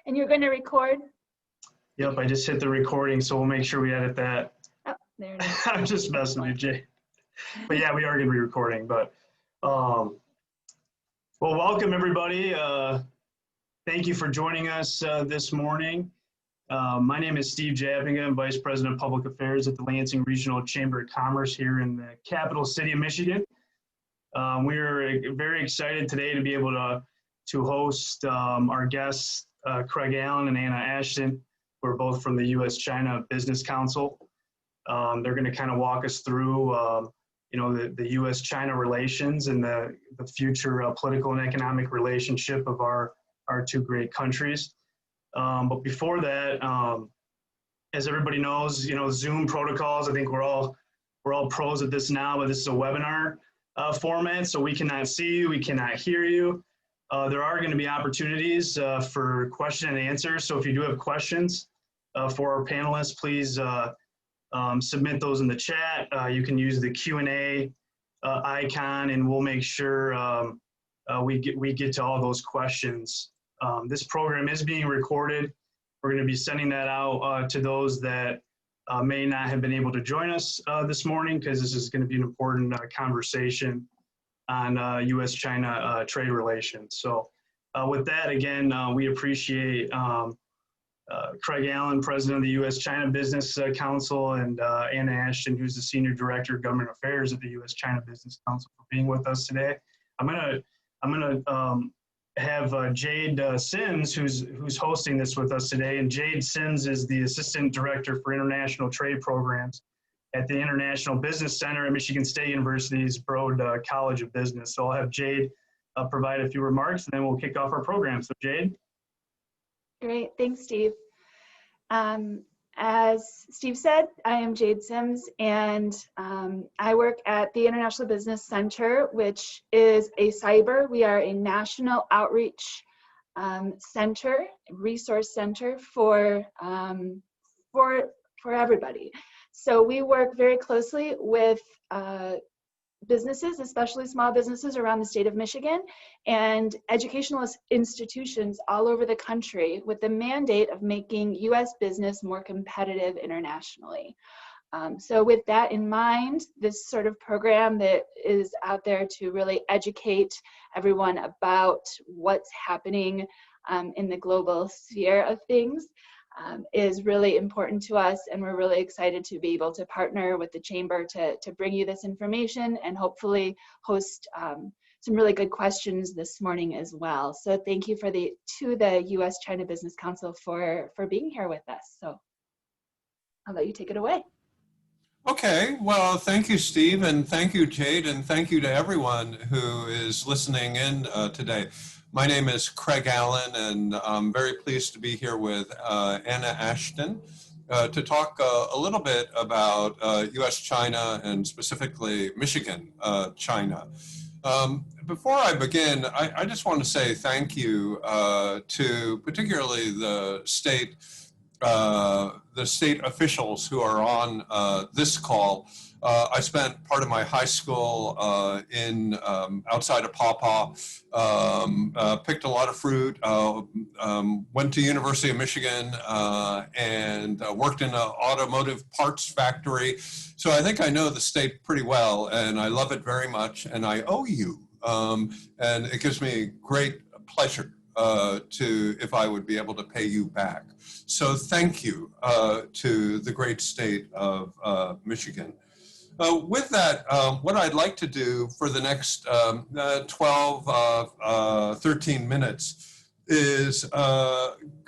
And you're going to record? Yep, I just hit the recording, so we'll make sure we edit that. Oh, there it is. I'm just messing with you, Jay. But yeah, we are going to be recording. But well, welcome everybody. Thank you for joining us this morning. My name is Steve Jappinga. I'm Vice President of Public Affairs at the Lansing Regional Chamber of Commerce here in the capital city of Michigan. We're very excited today to be able to host our guests, Craig Allen and Anna Ashton, who are both from the U.S.-China Business Council. They're going to kind of walk us through, the U.S.-China relations and the future political and economic relationship of our two great countries. But before that, as everybody knows, Zoom protocols. I think we're all pros at this now, but this is a webinar format, so we cannot see you, we cannot hear you. There are going to be opportunities for question and answer. So if you do have questions for our panelists, please submit those in the chat. You can use the Q&A icon, and we'll make sure we get to all those questions. This program is being recorded. We're going to be sending that out to those that may not have been able to join us this morning, because this is going to be an important conversation on U.S.-China trade relations. So with that, again, we appreciate Craig Allen, President of the U.S.-China Business Council, and Anna Ashton, who's the Senior Director of Government Affairs at the U.S.-China Business Council, for being with us today. I'm gonna have Jade Sims, who's hosting this with us today, and Jade Sims is the Assistant Director for International Trade Programs at the International Business Center at Michigan State University's Broad College of Business. So I'll have Jade provide a few remarks, and then we'll kick off our program. So Jade. Great, thanks, Steve. As Steve said, I am Jade Sims, and I work at the International Business Center, which is a cyber. We are a national outreach center, resource center for everybody. So we work very closely with businesses, especially small businesses around the state of Michigan, and educational institutions all over the country, with the mandate of making U.S. business more competitive internationally. So with that in mind, this sort of program that is out there to really educate everyone about what's happening in the global sphere of things is really important to us, and we're really excited to be able to partner with the Chamber to bring you this information and hopefully host some really good questions this morning as well. So thank you to the U.S.-China Business Council for being here with us. So I'll let you take it away. Okay, well, thank you, Steve, and thank you, Jade, and thank you to everyone who is listening in today. My name is Craig Allen, and I'm very pleased to be here with Anna Ashton to talk a little bit about U.S.-China and specifically Michigan-China. Before I begin, I just want to say thank you to particularly the state officials who are on this call. I spent part of my high school outside of Paw Paw, picked a lot of fruit, went to University of Michigan, and worked in an automotive parts factory. So I think I know the state pretty well, and I love it very much, and I owe you. And it gives me great pleasure if I would be able to pay you back. So thank you to the great state of Michigan. With that, what I'd like to do for the next 13 minutes is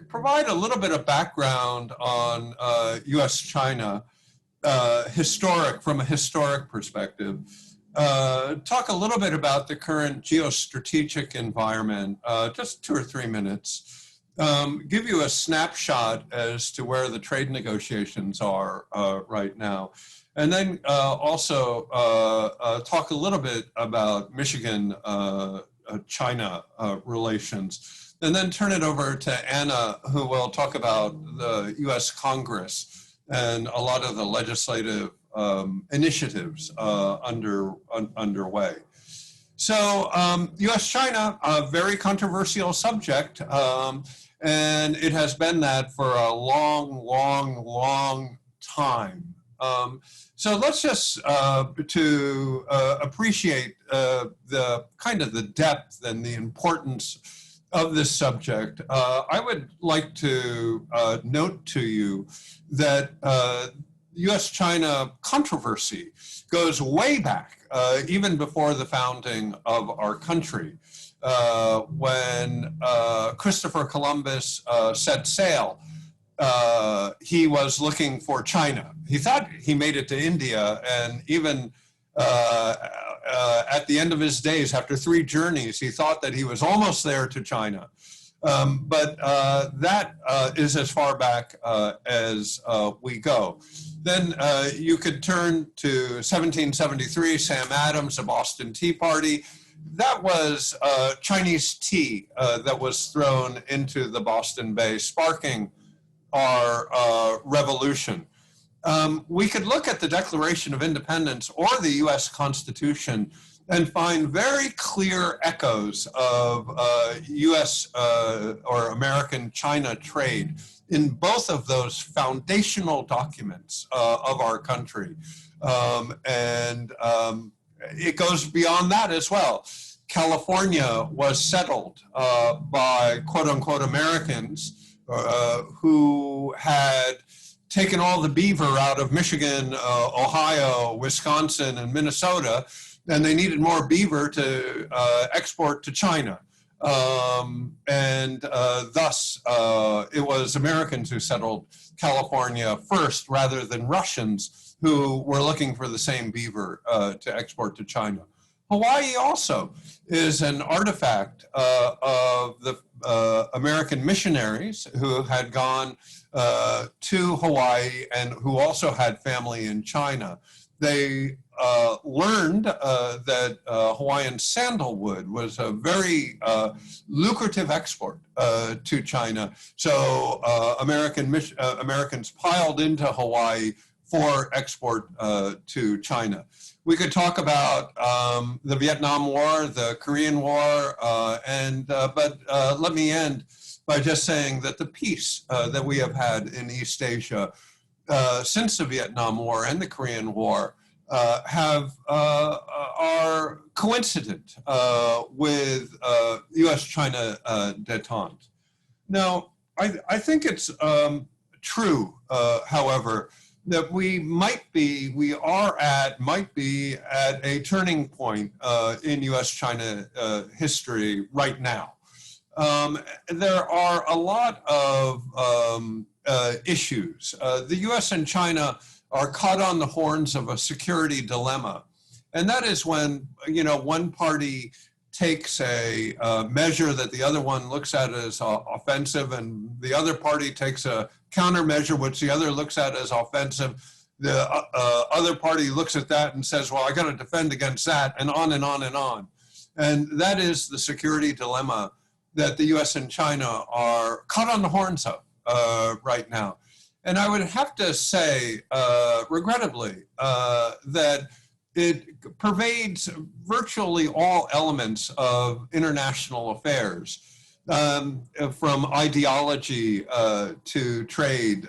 provide a little bit of background on U.S.-China from a historic perspective. Talk a little bit about the current geostrategic environment, just 2 or 3 minutes. Give you a snapshot as to where the trade negotiations are right now. And then also talk a little bit about Michigan-China relations. And then turn it over to Anna, who will talk about the U.S. Congress and a lot of the legislative initiatives underway. So U.S.-China, a very controversial subject. And it has been that for a long, long, long time. So let's just to appreciate the kind of the depth and the importance of this subject. I would like to note to you that U.S.-China controversy goes way back, even before the founding of our country. When Christopher Columbus set sail, he was looking for China. He thought he made it to India, and even at the end of his days, after 3 journeys, he thought that he was almost there to China. But that is as far back as we go. Then you could turn to 1773, Sam Adams, the Boston Tea Party. That was Chinese tea that was thrown into the Boston Bay, sparking our revolution. We could look at the Declaration of Independence or the U.S. Constitution and find very clear echoes of U.S. Or American-China trade in both of those foundational documents of our country. It goes beyond that as well. California was settled by quote-unquote Americans who had taken all the beaver out of Michigan, Ohio, Wisconsin, and Minnesota, and they needed more beaver to export to China. Thus, it was Americans who settled California first rather than Russians who were looking for the same beaver to export to China. Hawaii also is an artifact of the American missionaries who had gone to Hawaii and who also had family in China. They learned that Hawaiian sandalwood was a very lucrative export to China. So Americans piled into Hawaii for export to China. We could talk about the Vietnam War, the Korean War, but let me end by just saying that the peace that we have had in East Asia since the Vietnam War and the Korean War are coincident with U.S.-China détente. Now, I think it's true, however, that we might be at a turning point in U.S.-China history right now. There are a lot of issues. The U.S. and China are caught on the horns of a security dilemma. And that is when, one party takes a measure that the other one looks at as offensive, and the other party takes a countermeasure which the other looks at as offensive. The other party looks at that and says, well, I got to defend against that, and on and on and on. And that is the security dilemma that the US and China are caught on the horns of right now. And I would have to say, regrettably, that it pervades virtually all elements of international affairs, from ideology to trade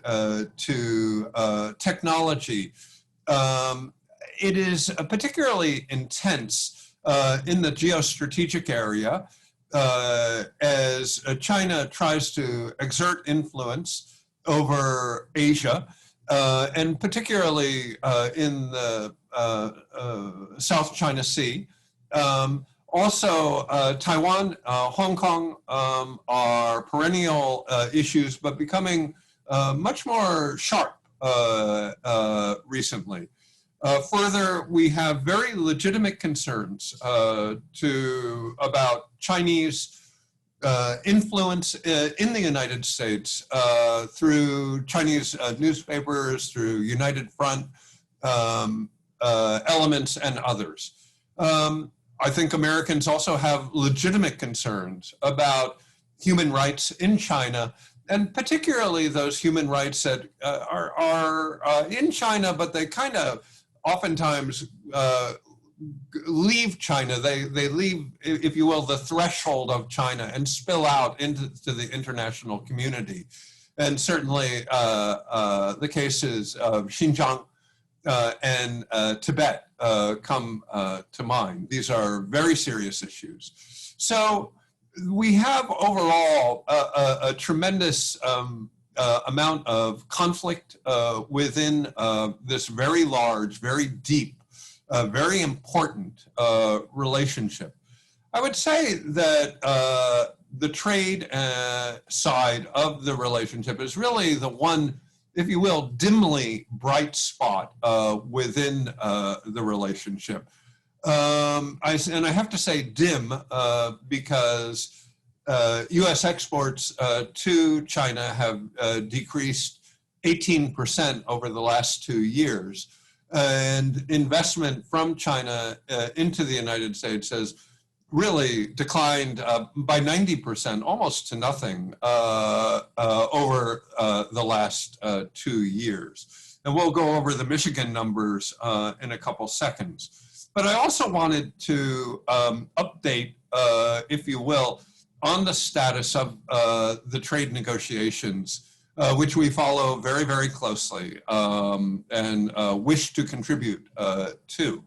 to technology. It is particularly intense in the geostrategic area as China tries to exert influence over Asia, and particularly in the South China Sea. Also, Taiwan, Hong Kong are perennial issues, but becoming much more sharp recently. Further, we have very legitimate concerns about Chinese influence in the United States through Chinese newspapers, through United Front elements and others. I think Americans also have legitimate concerns about human rights in China, and particularly those human rights that are in China, but they kind of oftentimes leave China. They leave, if you will, the threshold of China and spill out into the international community. And certainly the cases of Xinjiang and Tibet come to mind. These are very serious issues. So we have overall a tremendous amount of conflict within this very large, very deep, very important relationship. I would say that the trade side of the relationship is really the one, if you will, dimly bright spot within the relationship. And I have to say dim because U.S. exports to China have decreased 18% over the last 2 years. And investment from China into the United States has really declined by 90%, almost to nothing, over the last 2 years. And we'll go over the Michigan numbers in a couple seconds. But I also wanted to update, if you will, on the status of the trade negotiations, which we follow very, very closely and wish to contribute to.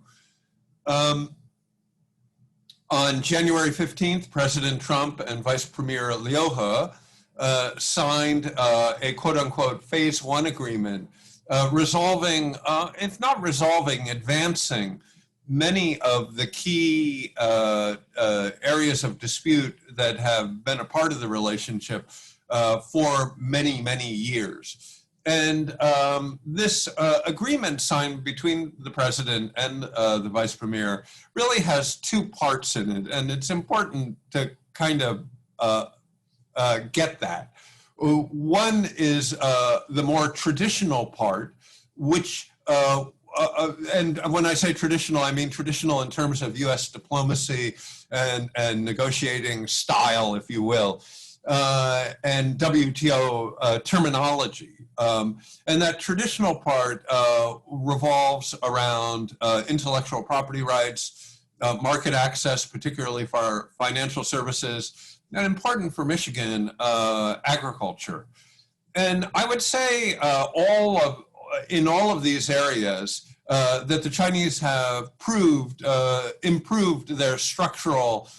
On January 15th, President Trump and Vice Premier Liu He signed a quote-unquote phase 1 agreement resolving, if not resolving, advancing many of the key areas of dispute that have been a part of the relationship for many, many years. And this agreement signed between the president and the vice premier really has 2 parts in it, and it's important to kind of get that. One is the more traditional part, which and when I say traditional, I mean traditional in terms of U.S. diplomacy and negotiating style, if you will, and WTO terminology. And that traditional part revolves around intellectual property rights, market access, particularly for financial services, and important for Michigan, agriculture. And I would say in all of these areas that the Chinese have improved their structural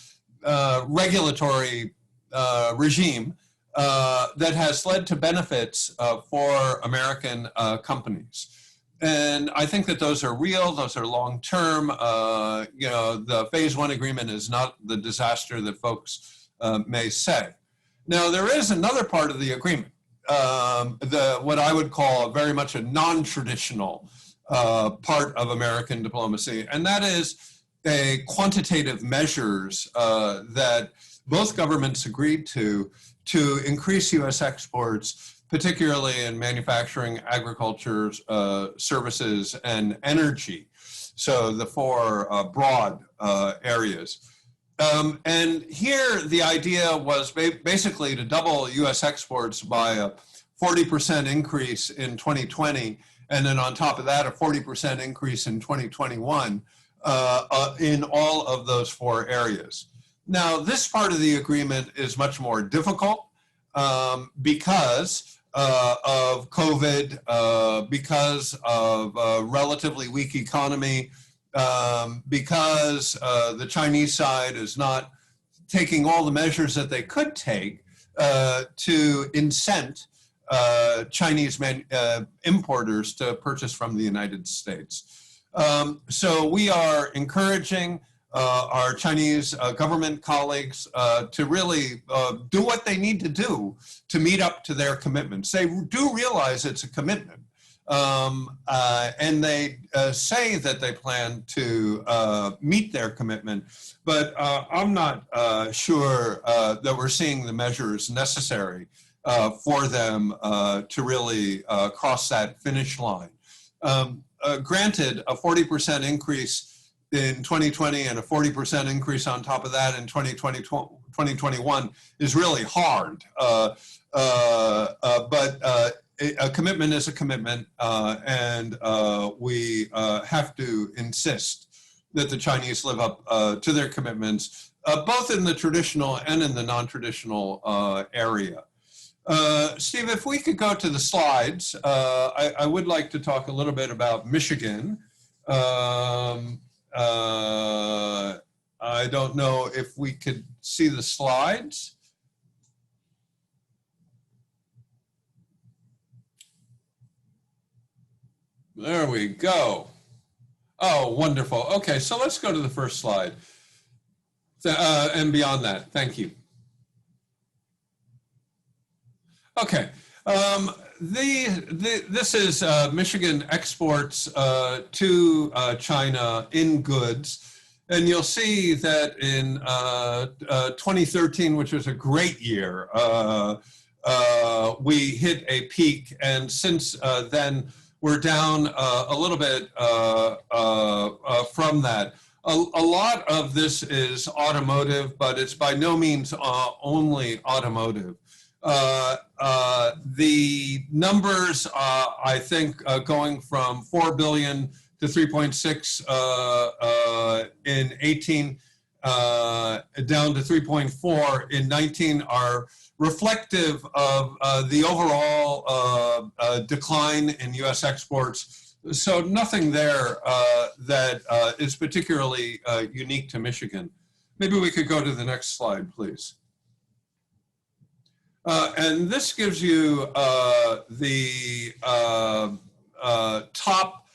regulatory regime that has led to benefits for American companies. And I think that those are real, those are long-term. You know, the phase 1 agreement is not the disaster that folks may say. Now, there is another part of the agreement, what I would call very much a non-traditional part of American diplomacy, and that is a quantitative measures that both governments agreed to increase U.S. exports, particularly in manufacturing, agriculture, services, and energy. So the 4 broad areas. And here the idea was basically to double U.S. exports by a 40% increase in 2020, and then on top of that, a 40% increase in 2021 in all of those 4 areas. Now, this part of the agreement is much more difficult because of COVID, because of a relatively weak economy, because the Chinese side is not taking all the measures that they could take to incent Chinese importers to purchase from the United States. So we are encouraging our Chinese government colleagues to really do what they need to do to meet up to their commitments. They do realize it's a commitment. And they say that they plan to meet their commitment, but I'm not sure that we're seeing the measures necessary for them to really cross that finish line. Granted, a 40% increase in 2020 and a 40% increase on top of that in 2021 is really hard. But a commitment is a commitment, and we have to insist that the Chinese live up to their commitments, both in the traditional and in the non-traditional area. Steve, if we could go to the slides, I would like to talk a little bit about Michigan. I don't know if we could see the slides. There we go. Oh, wonderful. Okay, so let's go to the first slide. And beyond that, thank you. Okay, this is Michigan exports to China in goods. And you'll see that in 2013, which was a great year, we hit a peak. And since then, we're down a little bit from that. A lot of this is automotive, but it's by no means only automotive. The numbers, I think, going from 4 billion to 3.6 in 18, down to 3.4 in 19 are reflective of the overall decline in U.S. exports. So nothing there that is particularly unique to Michigan. Maybe we could go to the next slide, please. And this gives you the top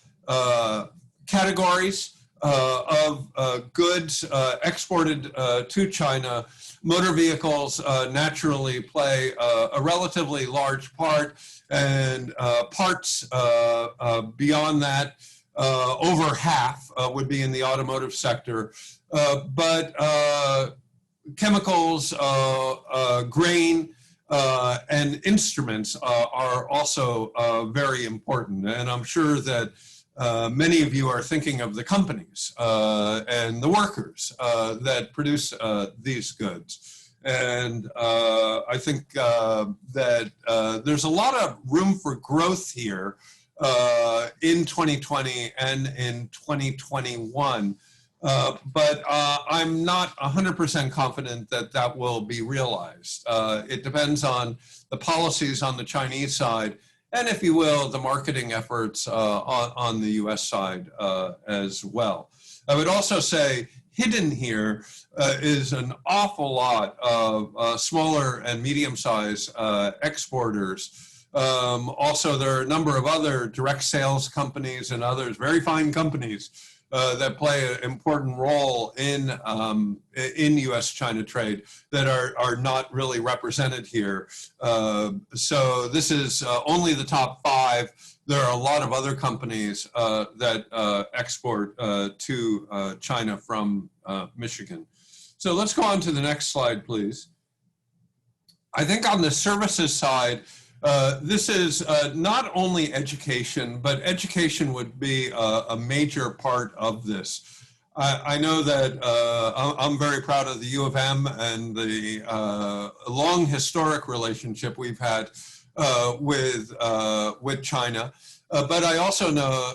categories of goods exported to China. Motor vehicles naturally play a relatively large part, and parts beyond that, over half would be in the automotive sector. But chemicals, grain, and instruments are also very important. And I'm sure that many of you are thinking of the companies and the workers that produce these goods. And I think that there's a lot of room for growth here in 2020 and in 2021. But I'm not 100% confident that that will be realized. It depends on the policies on the Chinese side, and if you will, the marketing efforts on the US side as well. I would also say hidden here is an awful lot of smaller and medium-sized exporters. Also, there are a number of other direct sales companies and others, very fine companies, that play an important role in U.S.-China trade that are not really represented here. So this is only the top 5. There are a lot of other companies that export to China from Michigan. So let's go on to the next slide, please. I think on the services side, this is not only education, but education would be a major part of this. I know that I'm very proud of the U of M and the long historic relationship we've had with China. But I also know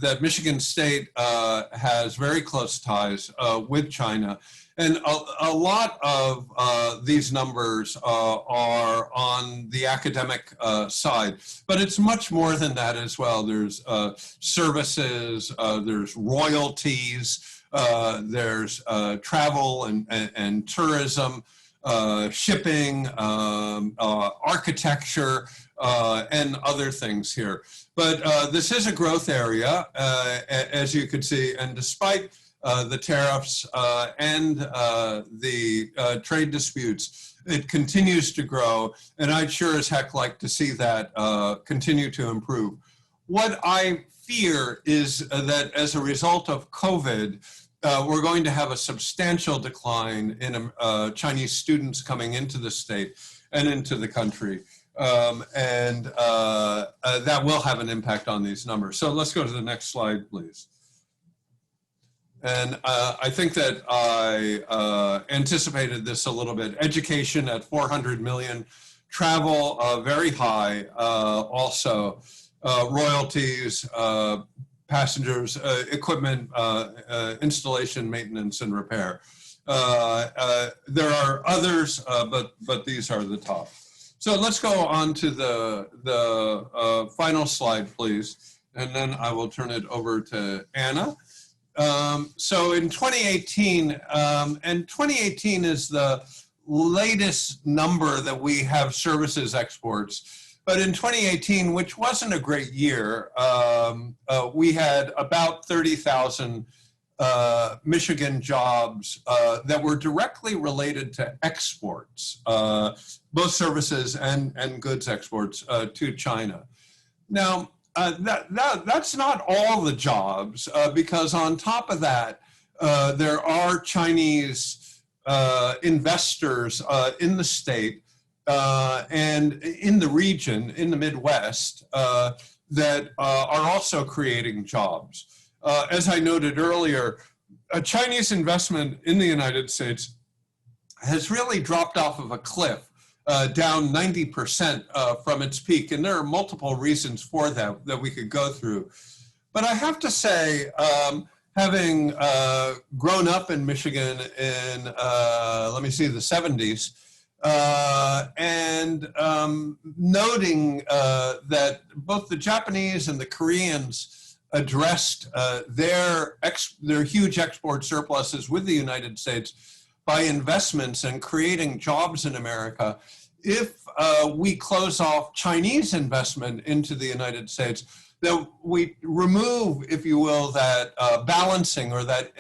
that Michigan State has very close ties with China. And a lot of these numbers are on the academic side, but it's much more than that as well. There's services, there's royalties, there's travel and tourism, shipping, architecture, and other things here. But this is a growth area, as you can see, and despite the tariffs and the trade disputes, it continues to grow, and I'd sure as heck like to see that continue to improve. What I fear is that as a result of COVID, we're going to have a substantial decline in Chinese students coming into the state and into the country. And that will have an impact on these numbers. So let's go to the next slide, please. And I think that I anticipated this a little bit. Education at 400 million, travel very high, also royalties, passengers, equipment, installation, maintenance, and repair. There are others, but these are the top. So let's go on to the final slide, please, and then I will turn it over to Anna. So in 2018, and 2018 is the latest number that we have services exports, but in 2018, which wasn't a great year, we had about 30,000 Michigan jobs that were directly related to exports, both services and goods exports to China. Now, that's not all the jobs, because on top of that, there are Chinese investors in the state and in the region, in the Midwest, that are also creating jobs. As I noted earlier, a Chinese investment in the United States has really dropped off of a cliff, down 90% from its peak. And there are multiple reasons for that that we could go through. But I have to say, having grown up in Michigan in, let me see, the 70s, and noting that both the Japanese and the Koreans addressed their huge export surpluses with the United States by investments and creating jobs in America. If we close off Chinese investment into the United States, that we remove, if you will, that balancing or that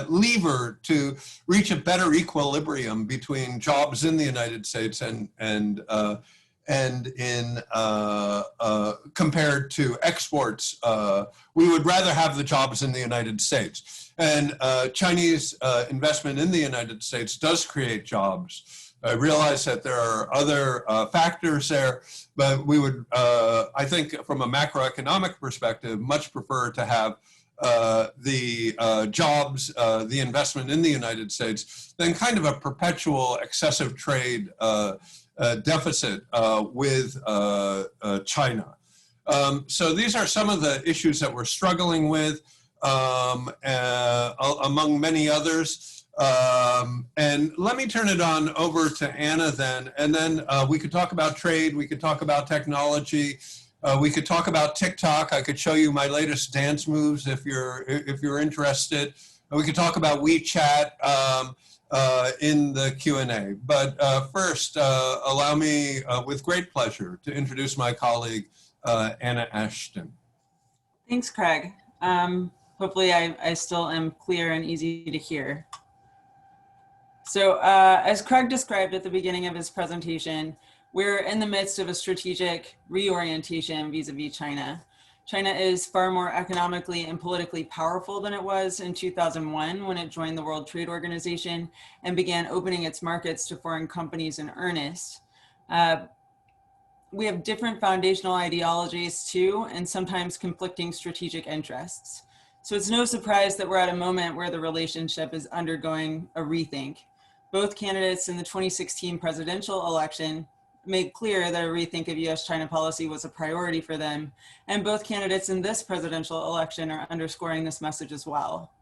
lever to reach a better equilibrium between jobs in the United States and in compared to exports. We would rather have the jobs in the United States. And Chinese investment in the United States does create jobs. I realize that there are other factors there, but we would, I think from a macroeconomic perspective, much prefer to have the jobs, the investment in the United States, than kind of a perpetual excessive trade deficit with China. So these are some of the issues that we're struggling with, among many others. And let me turn it on over to Anna then, and then we could talk about trade, we could talk about technology, we could talk about TikTok. I could show you my latest dance moves if you're interested. We could talk about WeChat in the Q&A. But first, allow me with great pleasure to introduce my colleague, Anna Ashton. Thanks, Craig. Hopefully I still am clear and easy to hear. So as Craig described at the beginning of his presentation, we're in the midst of a strategic reorientation vis-a-vis China. China is far more economically and politically powerful than it was in 2001 when it joined the World Trade Organization and began opening its markets to foreign companies in earnest. We have different foundational ideologies too, and sometimes conflicting strategic interests. So it's no surprise that we're at a moment where the relationship is undergoing a rethink. Both candidates in the 2016 presidential election made clear that a rethink of US-China policy was a priority for them, and both candidates in this presidential election are underscoring this message as well.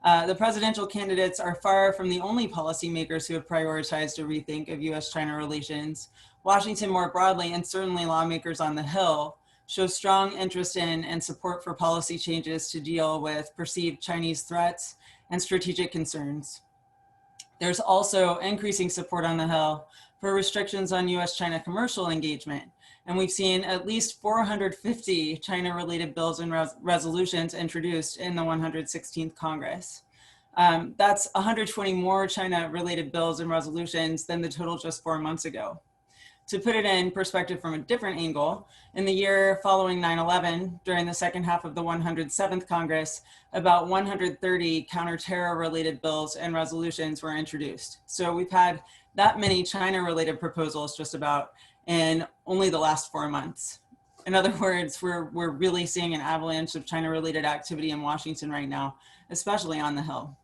The presidential candidates are far from the only policymakers who have prioritized a rethink of US-China relations. Washington more broadly, and certainly lawmakers on the Hill, show strong interest in and support for policy changes to deal with perceived Chinese threats and strategic concerns. There's also increasing support on the Hill for restrictions on US-China commercial engagement. And we've seen at least 450 China-related bills and resolutions introduced in the 116th Congress. That's 120 more China-related bills and resolutions than the total just 4 months ago. To put it in perspective from a different angle, in the year following 9/11, during the second half of the 107th Congress, about 130 counter-terror-related bills and resolutions were introduced. So we've had that many China-related proposals just about in only the last 4 months. In other words, we're really seeing an avalanche of China-related activity in Washington right now, especially on the Hill.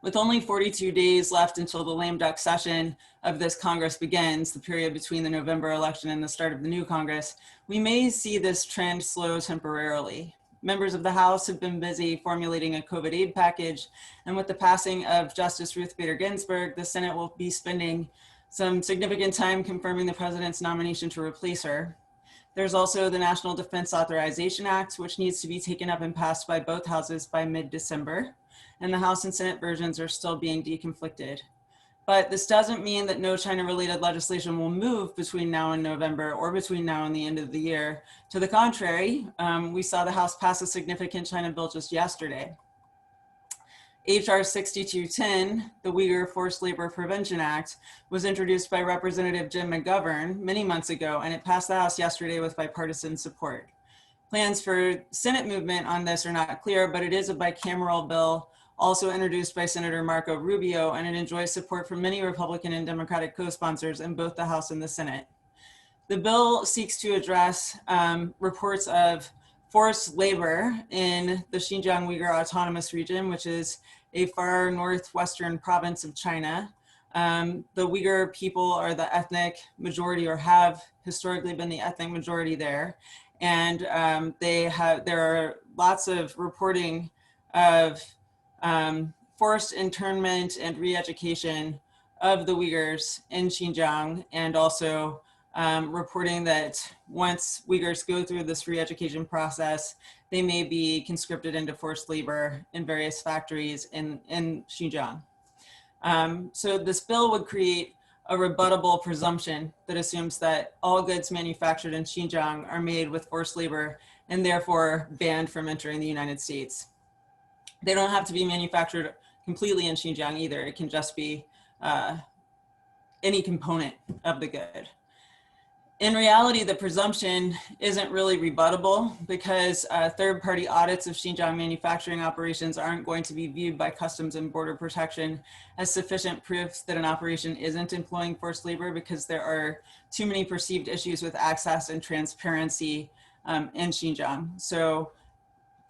With only 42 days left until the lame duck session of this Congress begins, the period between the November election and the start of the new Congress, we may see this trend slow temporarily. members of the House have been busy formulating a COVID aid package. And with the passing of Justice Ruth Bader Ginsburg, the Senate will be spending some significant time confirming the president's nomination to replace her. There's also the National Defense Authorization Act, which needs to be taken up and passed by both houses by mid-December. And the House and Senate versions are still being deconflicted. But this doesn't mean that no China-related legislation will move between now and November or between now and the end of the year. To the contrary, we saw the House pass a significant China bill just yesterday. HR 6210, the Uyghur Forced Labor Prevention Act, was introduced by Representative Jim McGovern many months ago, and it passed the House yesterday with bipartisan support. Plans for Senate movement on this are not clear, but it is a bicameral bill also introduced by Senator Marco Rubio, and it enjoys support from many Republican and Democratic co-sponsors in both the House and the Senate. The bill seeks to address reports of forced labor in the Xinjiang Uyghur Autonomous Region, which is a far northwestern province of China. The Uyghur people are the ethnic majority, or have historically been the ethnic majority there. And there are lots of reporting of forced internment and re-education of the Uyghurs in Xinjiang, and also reporting that once Uyghurs go through this re-education process, they may be conscripted into forced labor in various factories in Xinjiang. So this bill would create a rebuttable presumption that assumes that all goods manufactured in Xinjiang are made with forced labor and therefore banned from entering the United States. They don't have to be manufactured completely in Xinjiang either. It can just be any component of the good. In reality, the presumption isn't really rebuttable because third-party audits of Xinjiang manufacturing operations aren't going to be viewed by Customs and Border Protection as sufficient proof that an operation isn't employing forced labor, because there are too many perceived issues with access and transparency in Xinjiang. So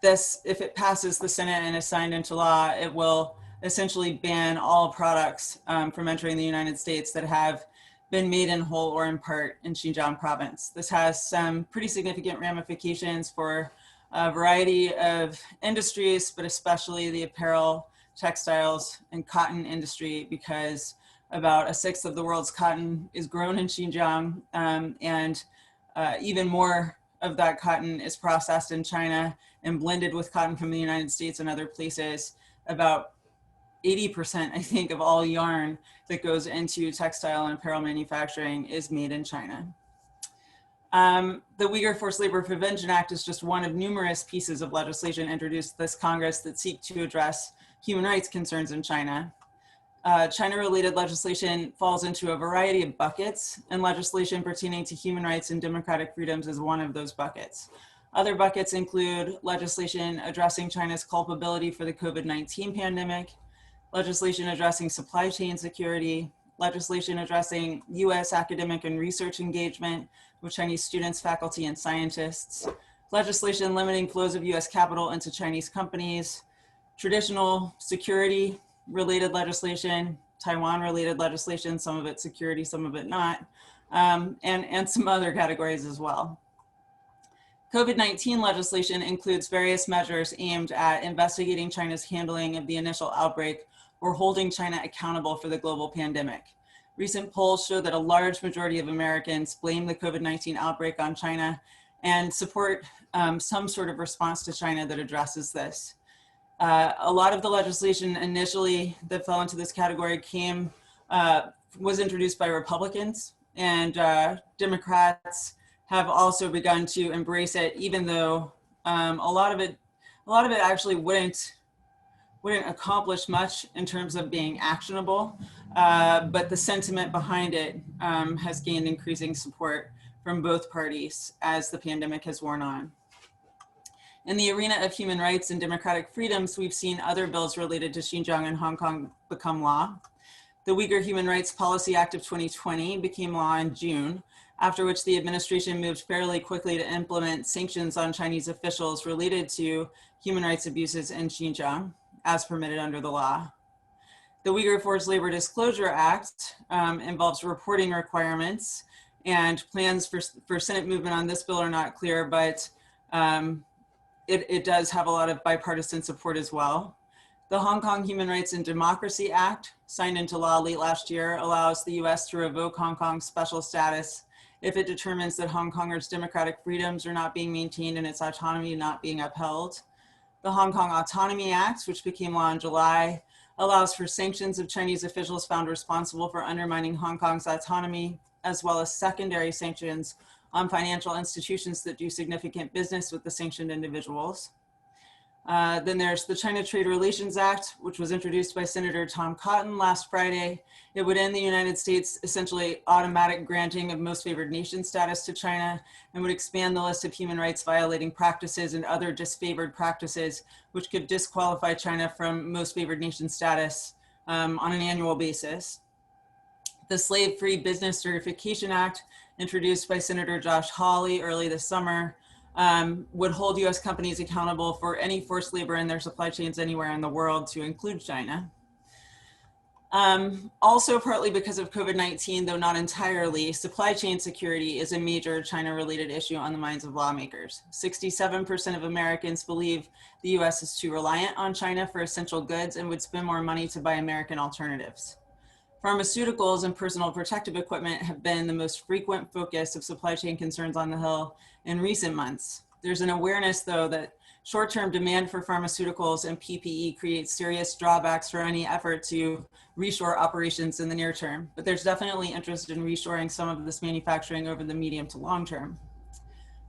this, if it passes the Senate and is signed into law, it will essentially ban all products from entering the United States that have been made in whole or in part in Xinjiang province. This has some pretty significant ramifications for a variety of industries, but especially the apparel, textiles, and cotton industry, because about 1/6 of the world's cotton is grown in Xinjiang, and even more of that cotton is processed in China and blended with cotton from the United States and other places. About 80%, I think, of all yarn that goes into textile and apparel manufacturing is made in China. The Uyghur Forced Labor Prevention Act is just one of numerous pieces of legislation introduced this Congress that seek to address human rights concerns in China. China-related legislation falls into a variety of buckets, and legislation pertaining to human rights and democratic freedoms is one of those buckets. Other buckets include legislation addressing China's culpability for the COVID-19 pandemic, legislation addressing supply chain security, legislation addressing US academic and research engagement with Chinese students, faculty, and scientists, legislation limiting flows of US capital into Chinese companies, traditional security related legislation, Taiwan related legislation, some of it security, some of it not, and some other categories as well. COVID-19 legislation includes various measures aimed at investigating China's handling of the initial outbreak or holding China accountable for the global pandemic. Recent polls show that a large majority of Americans blame the COVID-19 outbreak on China and support some sort of response to China that addresses this. A lot of the legislation initially that fell into this category was introduced by Republicans, and Democrats have also begun to embrace it, even though a lot of it actually wouldn't accomplish much in terms of being actionable, but the sentiment behind it has gained increasing support from both parties as the pandemic has worn on. In the arena of human rights and democratic freedoms, we've seen other bills related to Xinjiang and Hong Kong become law. The Uyghur Human Rights Policy Act of 2020 became law in June, after which the administration moved fairly quickly to implement sanctions on Chinese officials related to human rights abuses in Xinjiang, as permitted under the law. The Uyghur Forced Labor Disclosure Act involves reporting requirements, and plans for Senate movement on this bill are not clear, but it does have a lot of bipartisan support as well. The Hong Kong Human Rights and Democracy Act, signed into law late last year, allows the US to revoke Hong Kong's special status if it determines that Hong Kongers' democratic freedoms are not being maintained and its autonomy not being upheld. The Hong Kong Autonomy Act, which became law in July, allows for sanctions of Chinese officials found responsible for undermining Hong Kong's autonomy, as well as secondary sanctions on financial institutions that do significant business with the sanctioned individuals. Then there's the China Trade Relations Act, which was introduced by Senator Tom Cotton last Friday. It would end the United States' essentially automatic granting of most favored nation status to China and would expand the list of human rights violating practices and other disfavored practices, which could disqualify China from most favored nation status on an annual basis. The Slave-Free Business Certification Act, introduced by Senator Josh Hawley early this summer, would hold US companies accountable for any forced labor in their supply chains anywhere in the world, to include China. Also, partly because of COVID-19, though not entirely, supply chain security is a major China-related issue on the minds of lawmakers. 67% of Americans believe the US is too reliant on China for essential goods and would spend more money to buy American alternatives. Pharmaceuticals and personal protective equipment have been the most frequent focus of supply chain concerns on the Hill in recent months. There's an awareness, though, that short-term demand for pharmaceuticals and PPE creates serious drawbacks for any effort to reshore operations in the near term, but there's definitely interest in reshoring some of this manufacturing over the medium to long term.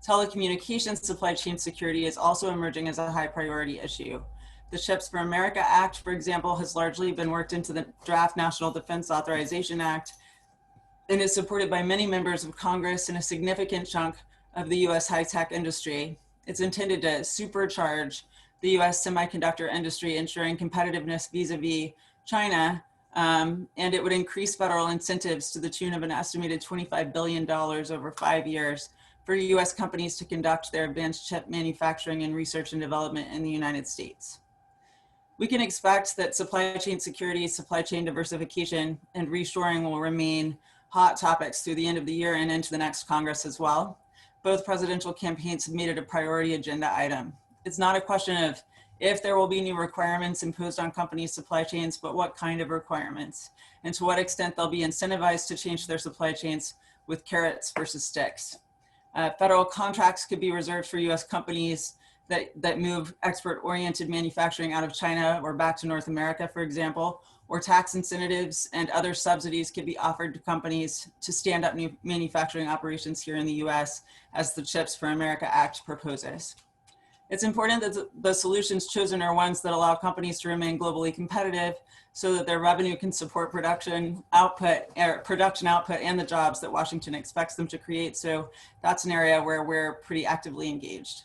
Telecommunications supply chain security is also emerging as a high priority issue. The CHIPS for America Act, for example, has largely been worked into the draft National Defense Authorization Act and is supported by many members of Congress and a significant chunk of the US high-tech industry. It's intended to supercharge the US semiconductor industry, ensuring competitiveness vis-a-vis China, and it would increase federal incentives to the tune of an estimated $25 billion over 5 years for US companies to conduct their advanced chip manufacturing and research and development in the United States. We can expect that supply chain security, supply chain diversification, and reshoring will remain hot topics through the end of the year and into the next Congress as well. Both presidential campaigns have made it a priority agenda item. It's not a question of if there will be new requirements imposed on companies' supply chains, but what kind of requirements, and to what extent they'll be incentivized to change their supply chains with carrots versus sticks. Federal contracts could be reserved for US companies that move export-oriented manufacturing out of China or back to North America, for example, or tax incentives and other subsidies could be offered to companies to stand up new manufacturing operations here in the US, as the CHIPS for America Act proposes. It's important that the solutions chosen are ones that allow companies to remain globally competitive so that their revenue can support production output and the jobs that Washington expects them to create. So that's an area where we're pretty actively engaged.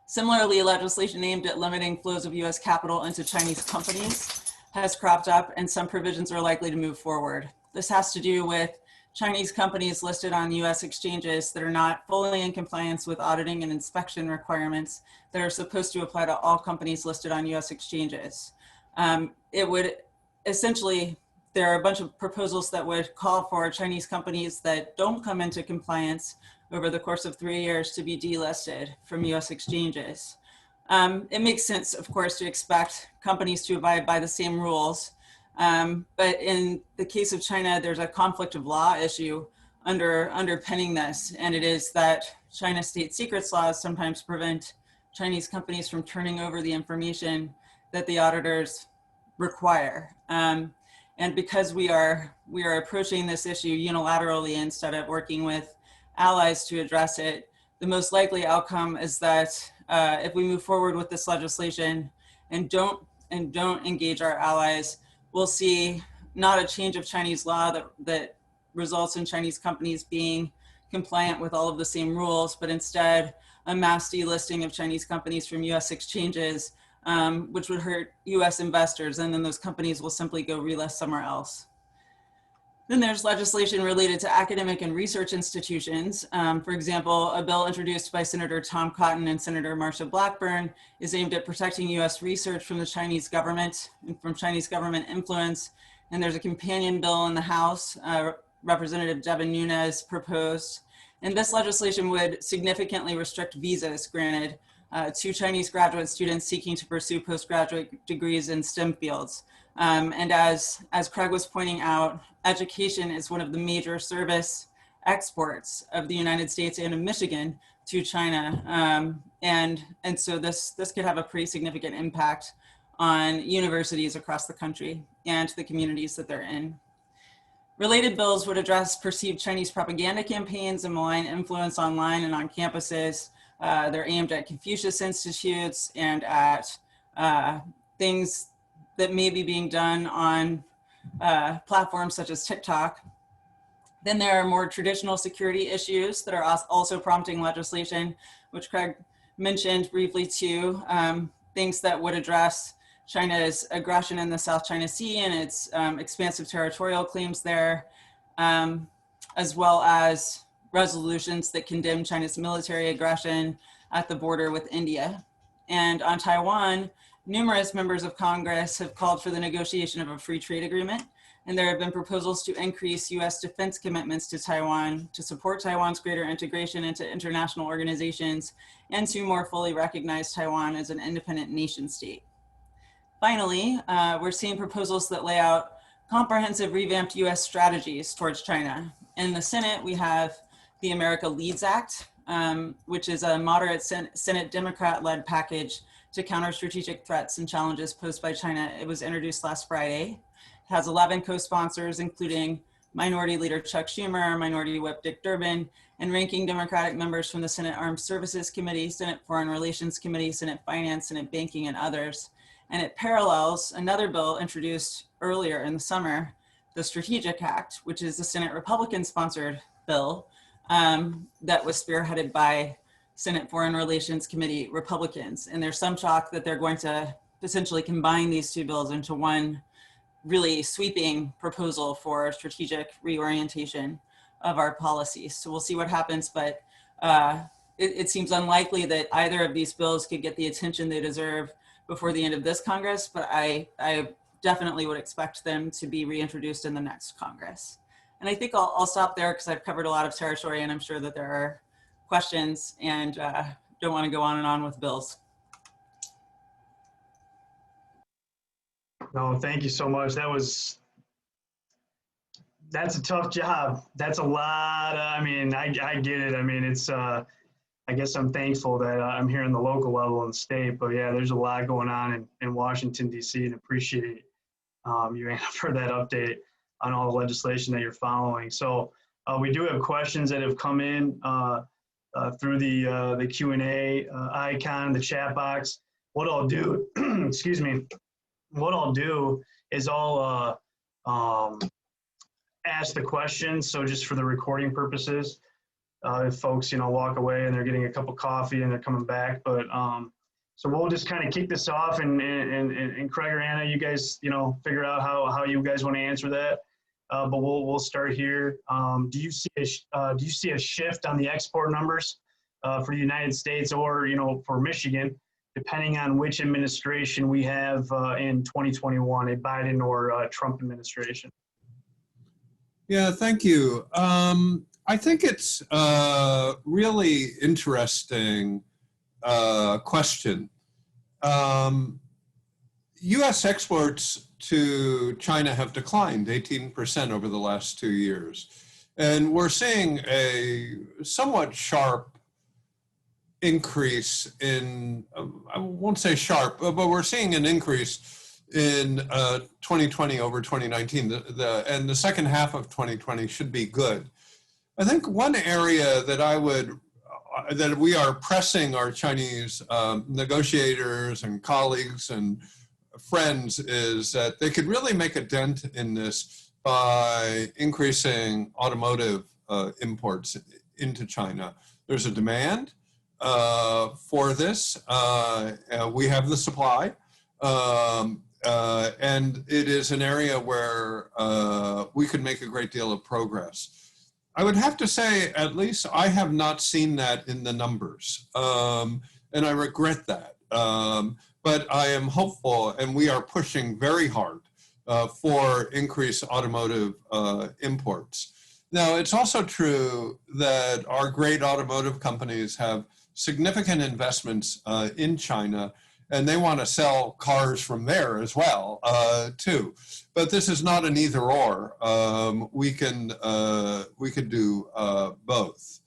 Similarly, legislation aimed at limiting flows of US capital into Chinese companies has cropped up, and some provisions are likely to move forward. This has to do with Chinese companies listed on US exchanges that are not fully in compliance with auditing and inspection requirements that are supposed to apply to all companies listed on US exchanges. It would essentially, there are a bunch of proposals that would call for Chinese companies that don't come into compliance over the course of 3 years to be delisted from US exchanges. It makes sense, of course, to expect companies to abide by the same rules. But in the case of China, there's a conflict of law issue underpinning this, and it is that China's state secrets laws sometimes prevent Chinese companies from turning over the information that the auditors require. And because we are approaching this issue unilaterally instead of working with allies to address it, the most likely outcome is that if we move forward with this legislation and don't engage our allies, we'll see not a change of Chinese law that results in Chinese companies being compliant with all of the same rules, but instead a mass delisting of Chinese companies from US exchanges, which would hurt US investors, and then those companies will simply go relist somewhere else. Then there's legislation related to academic and research institutions. For example, a bill introduced by Senator Tom Cotton and Senator Marsha Blackburn is aimed at protecting US research from the Chinese government and from Chinese government influence. And there's a companion bill in the House, Representative Devin Nunes proposed. And this legislation would significantly restrict visas granted to Chinese graduate students seeking to pursue postgraduate degrees in STEM fields. And as Craig was pointing out, education is one of the major service exports of the United States and of Michigan to China. And so this could have a pretty significant impact on universities across the country and the communities that they're in. Related bills would address perceived Chinese propaganda campaigns and malign influence online and on campuses. They're aimed at Confucius Institutes and at things that may be being done on platforms such as TikTok. Then there are more traditional security issues that are also prompting legislation, which Craig mentioned briefly too. Things that would address China's aggression in the South China Sea and its expansive territorial claims there, as well as resolutions that condemn China's military aggression at the border with India. And on Taiwan, numerous members of Congress have called for the negotiation of a free trade agreement. And there have been proposals to increase US defense commitments to Taiwan, to support Taiwan's greater integration into international organizations, and to more fully recognize Taiwan as an independent nation state. Finally, we're seeing proposals that lay out comprehensive revamped US strategies towards China. In the Senate, we have the America Leads Act, which is a moderate Senate Democrat-led package to counter strategic threats and challenges posed by China. It was introduced last Friday. It has 11 co-sponsors, including Minority Leader Chuck Schumer, Minority Whip Dick Durbin, and ranking Democratic members from the Senate Armed Services Committee, Senate Foreign Relations Committee, Senate Finance, Senate Banking, and others. And it parallels another bill introduced earlier in the summer, the Strategic Act, which is the Senate Republican-sponsored bill that was spearheaded by Senate Foreign Relations Committee Republicans. And there's some talk that they're going to essentially combine these two bills into one really sweeping proposal for strategic reorientation of our policies. So we'll see what happens, but it seems unlikely that either of these bills could get the attention they deserve before the end of this Congress, but I definitely would expect them to be reintroduced in the next Congress. And I think I'll stop there because I've covered a lot of territory and I'm sure that there are questions and don't want to go on and on with bills. No, thank you so much. That's a tough job. That's a lot. I mean, I get it. I mean, it's, I guess I'm thankful that I'm here in the local level and state, but yeah, there's a lot going on in Washington, D.C. and appreciate you, Anna, for that update on all the legislation that you're following. So we do have questions that have come in through the Q&A icon, the chat box. What I'll do, excuse me, what I'll do is I'll ask the questions. So just for the recording purposes, if folks, walk away and they're getting a cup of coffee and they're coming back, but so we'll just kind of kick this off and Craig or Anna, you guys, figure out how you guys want to answer that. But we'll start here. Do you see a shift on the export numbers for the United States or, for Michigan, depending on which administration we have in 2021, a Biden or a Trump administration? Yeah, thank you. I think it's a really interesting question. U.S. exports to China have declined 18% over the last 2 years. And we're seeing a somewhat sharp increase in, I won't say sharp, but we're seeing an increase in 2020 over 2019. And the second half of 2020 should be good. I think one area that that we are pressing our Chinese negotiators and colleagues and friends is that they could really make a dent in this by increasing automotive imports into China. There's a demand for this. We have the supply. And it is an area where we could make a great deal of progress. I would have to say, at least I have not seen that in the numbers, and I regret that. But I am hopeful, and we are pushing very hard for increased automotive imports. Now, it's also true that our great automotive companies have significant investments in China, and they want to sell cars from there as well, too. But this is not an either or. We can do both.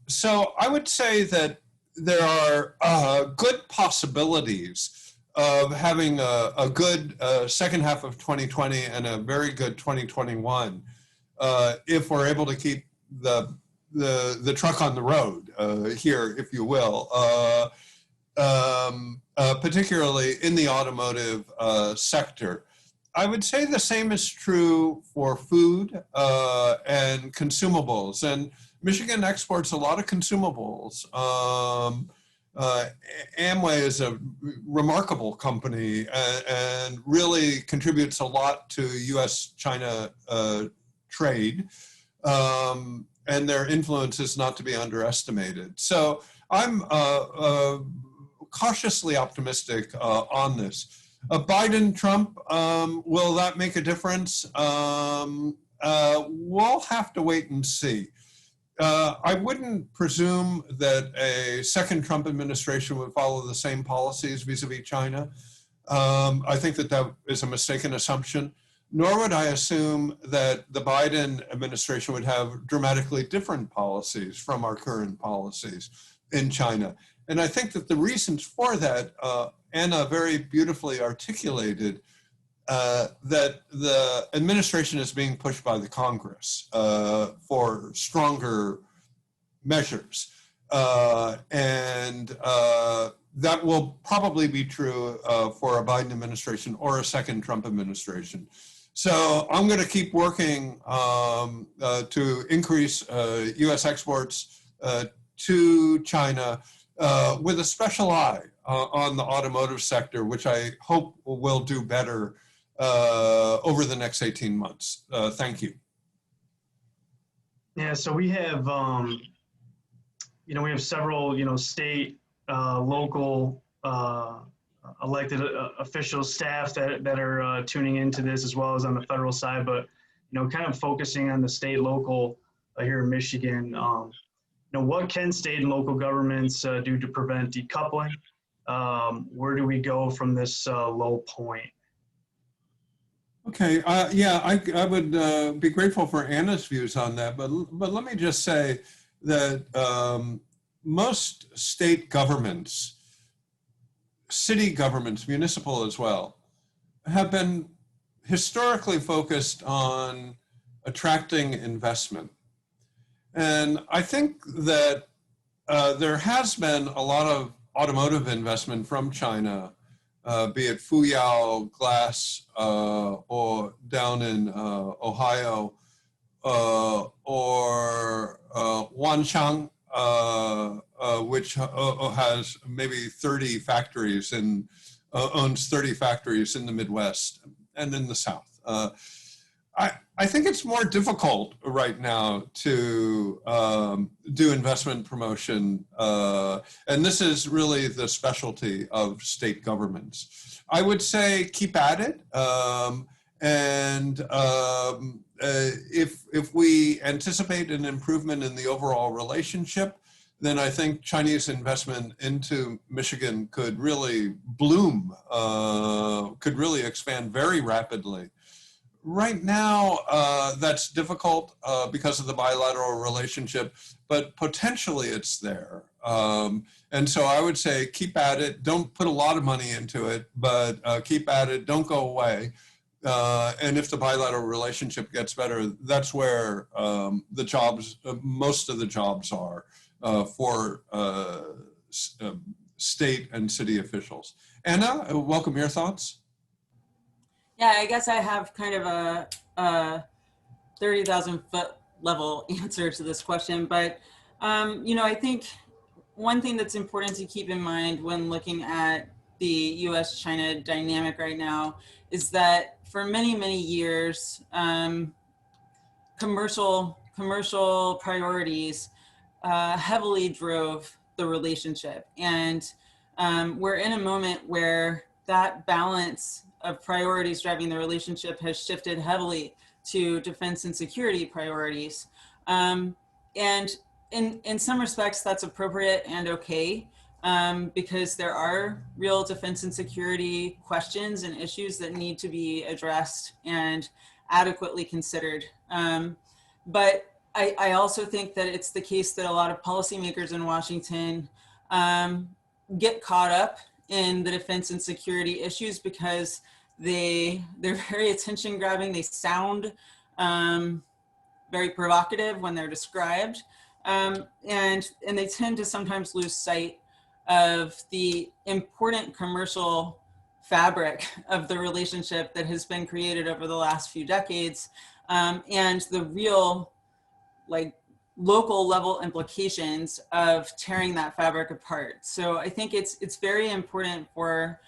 So I would say that there are good possibilities of having a good second half of 2020 and a very good 2021 if we're able to keep the truck on the road here, if you will. Particularly in the automotive sector. I would say the same is true for food and consumables. And Michigan exports a lot of consumables. Amway is a remarkable company and really contributes a lot to U.S.-China trade. And their influence is not to be underestimated. So I'm cautiously optimistic on this. Biden, Trump, will that make a difference? We'll have to wait and see. I wouldn't presume that a second Trump administration would follow the same policies vis-a-vis China. I think that is a mistaken assumption. Nor would I assume that the Biden administration would have dramatically different policies from our current policies in China. And I think that the reasons for that, Anna very beautifully articulated that the administration is being pushed by the Congress for stronger measures. And that will probably be true for a Biden administration or a second Trump administration. So I'm going to keep working to increase U.S. exports to China with a special eye on the automotive sector, which I hope will do better over the next 18 months. Thank you. Yeah, so we have, we have several, state, local, elected officials, staff that are tuning into this, as well as on the federal side, but, kind of focusing on the state, local here in Michigan. What can state and local governments do to prevent decoupling? Where do we go from this low point? Okay, yeah, I would be grateful for Anna's views on that, but let me just say that most state governments, city governments, municipal as well, have been historically focused on attracting investment. And I think that there has been a lot of automotive investment from China, be it Fuyao Glass or down in Ohio, or Wanchang, which has maybe 30 factories and owns 30 factories in the Midwest and in the South. I think it's more difficult right now to do investment promotion, and this is really the specialty of state governments. I would say keep at it, and if we anticipate an improvement in the overall relationship, then I think Chinese investment into Michigan could really bloom, could really expand very rapidly. Right now, that's difficult because of the bilateral relationship, but potentially it's there. And so I would say keep at it. Don't put a lot of money into it, but keep at it. Don't go away. And if the bilateral relationship gets better, that's where the jobs, most of the jobs are for state and city officials. Anna, welcome your thoughts. Yeah, I guess I have kind of a 30,000 foot level answer to this question, but I think one thing that's important to keep in mind when looking at the U.S.-China dynamic right now is that for many, many years, commercial priorities heavily drove the relationship, and we're in a moment where that balance of priorities driving the relationship has shifted heavily to defense and security priorities. And in some respects, that's appropriate and okay, because there are real defense and security questions and issues that need to be addressed and adequately considered. But I also think that it's the case that a lot of policymakers in Washington get caught up in the defense and security issues because they're very attention grabbing. They sound very provocative when they're described. And they tend to sometimes lose sight of the important commercial fabric of the relationship that has been created over the last few decades, and the real local level implications of tearing that fabric apart. So I think it's very important for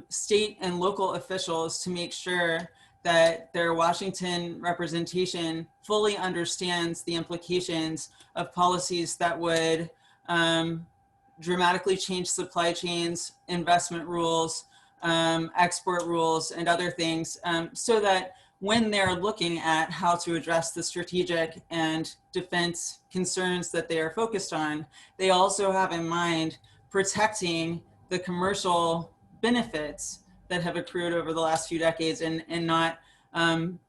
state and local officials to make sure that their Washington representation fully understands the implications of policies that would dramatically change supply chains, investment rules, export rules, and other things, so that when they're looking at how to address the strategic and defense concerns that they are focused on, they also have in mind protecting the commercial benefits that have accrued over the last few decades, and not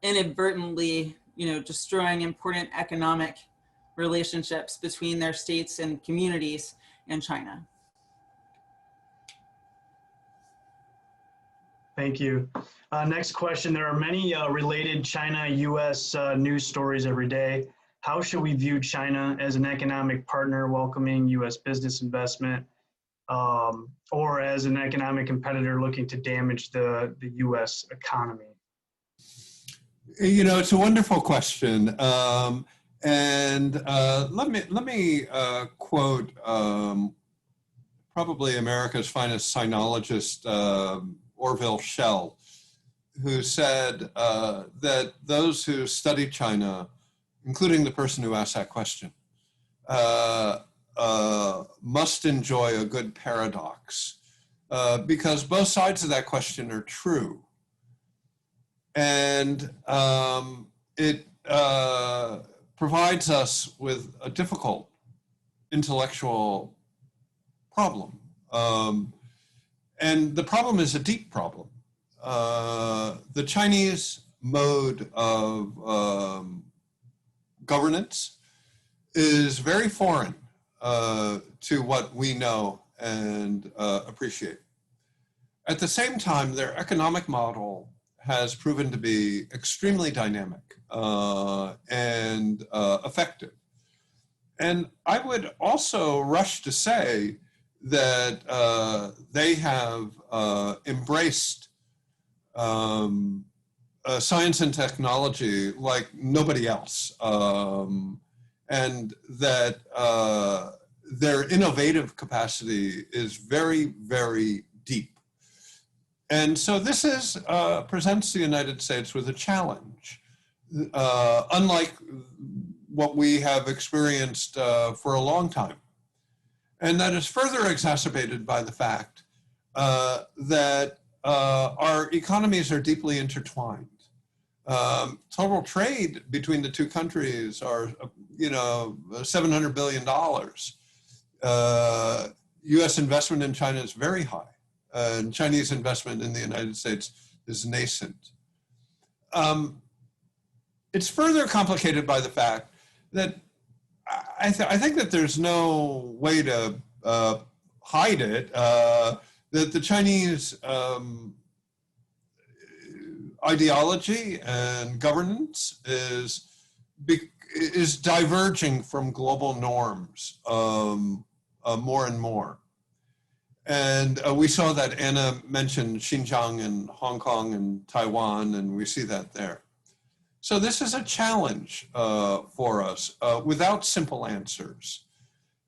inadvertently, destroying important economic relationships between their states and communities and China. Thank you. Next question. There are many related China-US news stories every day. How should we view China as an economic partner welcoming US business investment, or as an economic competitor looking to damage the US economy? It's a wonderful question. And let me quote probably America's finest sinologist, Orville Schell, who said that those who study China, including the person who asked that question, must enjoy a good paradox, because both sides of that question are true. And it provides us with a difficult intellectual problem. And the problem is a deep problem. The Chinese mode of governance is very foreign to what we know and appreciate. At the same time, their economic model has proven to be extremely dynamic and effective. And I would also rush to say that they have embraced science and technology like nobody else, and that their innovative capacity is very, very deep. And so this presents the United States with a challenge, unlike what we have experienced for a long time. And that is further exacerbated by the fact that our economies are deeply intertwined. Total trade between the two countries are, $700 billion. U.S. investment in China is very high, and Chinese investment in the United States is nascent. It's further complicated by the fact that I think that there's no way to hide it, that the Chinese ideology and governance is diverging from global norms more and more. And we saw that Anna mentioned Xinjiang and Hong Kong and Taiwan, and we see that there. So this is a challenge for us without simple answers.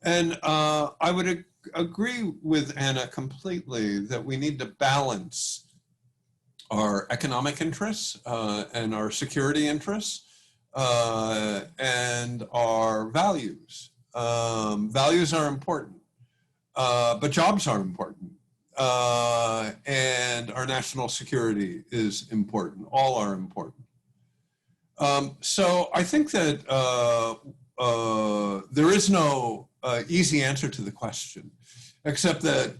And I would agree with Anna completely that we need to balance our economic interests and our security interests and our values. Values are important, but jobs are important. And our national security is important. All are important. So I think that there is no easy answer to the question, except that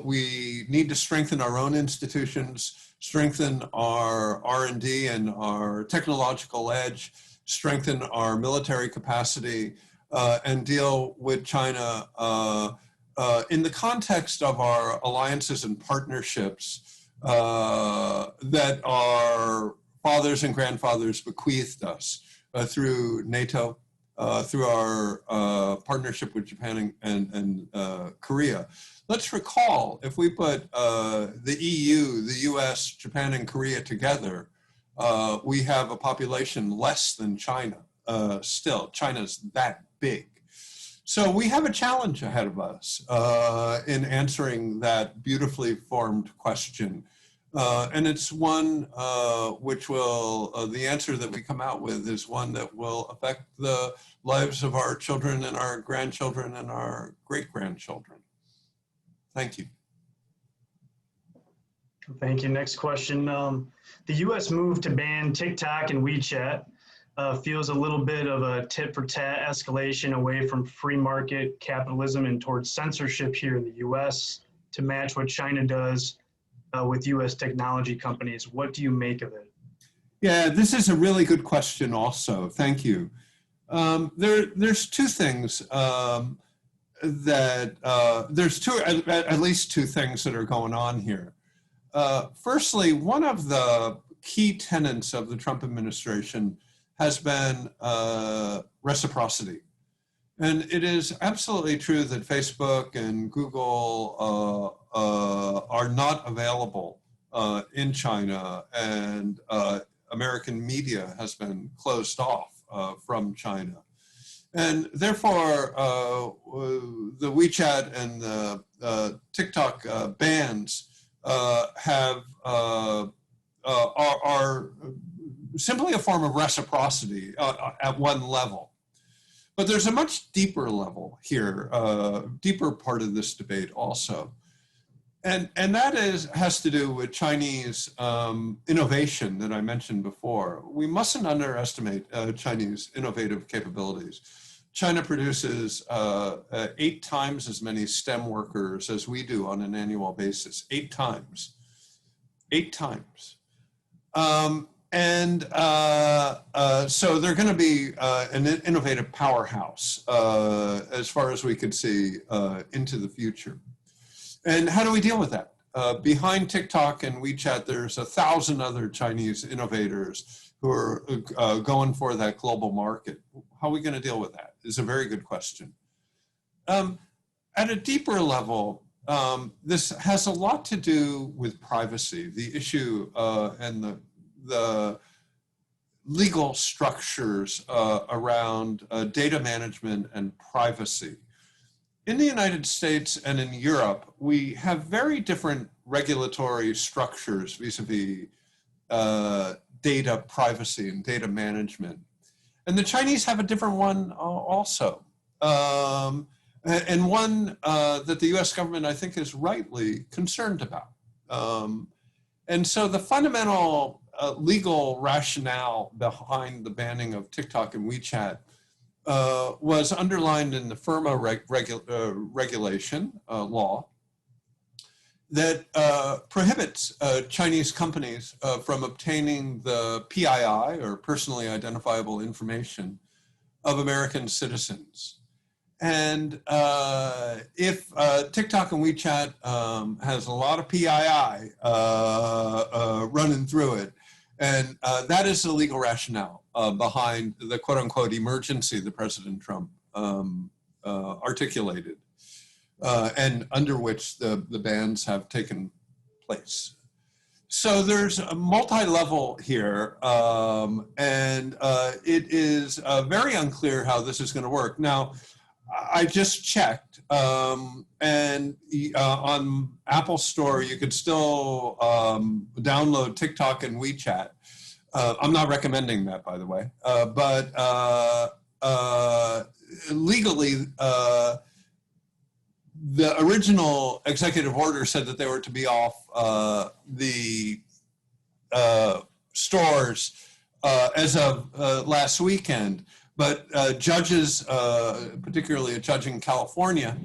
we need to strengthen our own institutions, strengthen our R&D and our technological edge, strengthen our military capacity, and deal with China in the context of our alliances and partnerships that our fathers and grandfathers bequeathed us through NATO, through our partnership with Japan and Korea. Let's recall, if we put the EU, the US, Japan, and Korea together, we have a population less than China. Still, China's that big. So we have a challenge ahead of us in answering that beautifully formed question. And it's one which will, the answer that we come out with is one that will affect the lives of our children and our grandchildren and our great-grandchildren. Thank you. Thank you. Next question. The U.S. move to ban TikTok and WeChat feels a little bit of a tit-for-tat escalation away from free market capitalism and towards censorship here in the U.S. to match what China does with U.S. technology companies. What do you make of it? Yeah, this is a really good question also. Thank you. There's two things there's at least two things that are going on here. Firstly, one of the key tenets of the Trump administration has been reciprocity. And it is absolutely true that Facebook and Google are not available in China, and American media has been closed off from China. And therefore, the WeChat and the TikTok bans are simply a form of reciprocity at one level. But there's a much deeper level here, deeper part of this debate also. And that has to do with Chinese innovation that I mentioned before. We mustn't underestimate Chinese innovative capabilities. China produces 8 times as many STEM workers as we do on an annual basis, 8 times. 8 times. So they're going to be an innovative powerhouse as far as we could see into the future. And how do we deal with that? Behind TikTok and WeChat, there's 1,000 other Chinese innovators who are going for that global market. How are we going to deal with that is a very good question. At a deeper level, this has a lot to do with privacy, the issue and the legal structures around data management and privacy. In the United States and in Europe, we have very different regulatory structures vis-a-vis data privacy and data management. And the Chinese have a different one also. And one that the US government, I think, is rightly concerned about. And so the fundamental legal rationale behind the banning of TikTok and WeChat was underlined in the FIRMA regulation law that prohibits Chinese companies from obtaining the PII, or personally identifiable information, of American citizens. And if TikTok and WeChat has a lot of PII running through it, and that is the legal rationale behind the quote unquote emergency that President Trump articulated and under which the bans have taken place. So there's a multi-level here, and it is very unclear how this is going to work. Now, I just checked, and on Apple Store, you could still download TikTok and WeChat. I'm not recommending that, by the way, but legally, the original executive order said that they were to be off the stores as of last weekend. but judges, particularly a judge in California,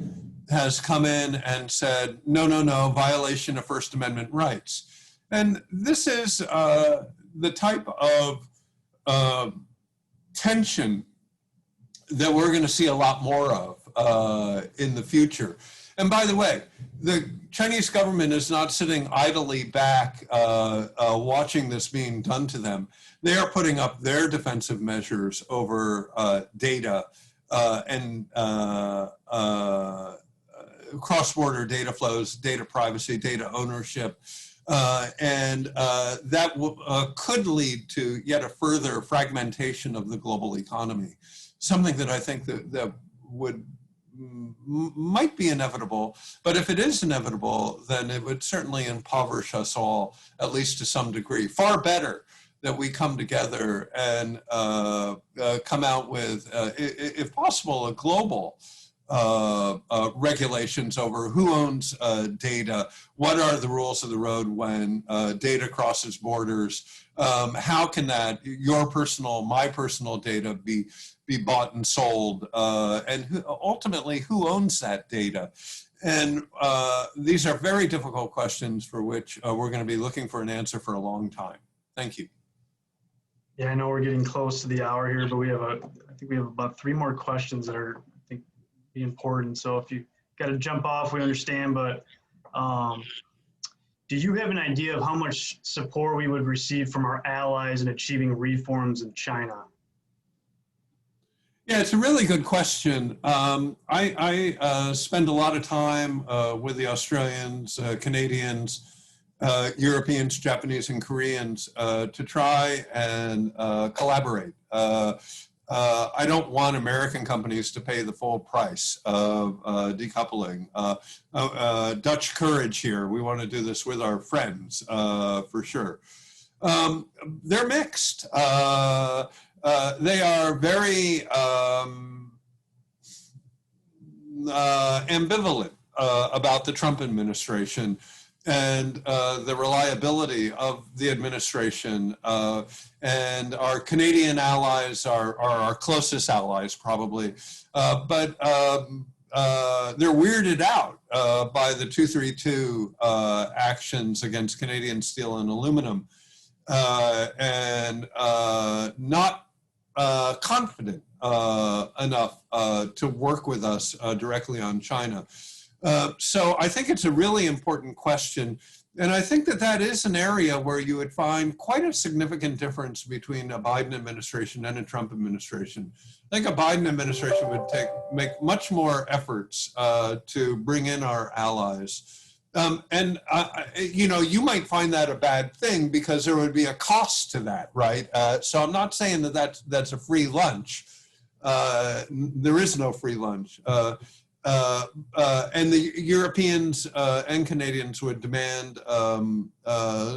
has come in and said, no, no, no, violation of First Amendment rights. And this is the type of tension that we're going to see a lot more of in the future. And by the way, the Chinese government is not sitting idly back watching this being done to them. They are putting up their defensive measures over data and cross-border data flows, data privacy, data ownership, and that could lead to yet a further fragmentation of the global economy, something that I think that might be inevitable, but if it is inevitable, then it would certainly impoverish us all, at least to some degree. Far better that we come together and come out with, if possible, a global regulations over who owns data, what are the rules of the road when data crosses borders, how can that, your personal, my personal data be bought and sold, and ultimately who owns that data? And these are very difficult questions for which we're going to be looking for an answer for a long time. Thank you. Yeah, I know we're getting close to the hour here, but I think we have about 3 more questions that are, I think, be important. So if you got to jump off, we understand, but do you have an idea of how much support we would receive from our allies in achieving reforms in China? Yeah, it's a really good question. I spend a lot of time with the Australians, Canadians, Europeans, Japanese, and Koreans to try and collaborate. I don't want American companies to pay the full price of decoupling. Dutch courage here. We want to do this with our friends for sure. They're mixed. They are very ambivalent about the Trump administration and the reliability of the administration. And our Canadian allies are our closest allies, probably. But they're weirded out by the 232 actions against Canadian steel and aluminum, and not confident enough to work with us directly on China. So I think it's a really important question. And I think that that is an area where you would find quite a significant difference between a Biden administration and a Trump administration. I think a Biden administration would make much more efforts to bring in our allies. You know, you might find that a bad thing because there would be a cost to that, right? So I'm not saying that that's a free lunch. There is no free lunch. And the Europeans and Canadians would demand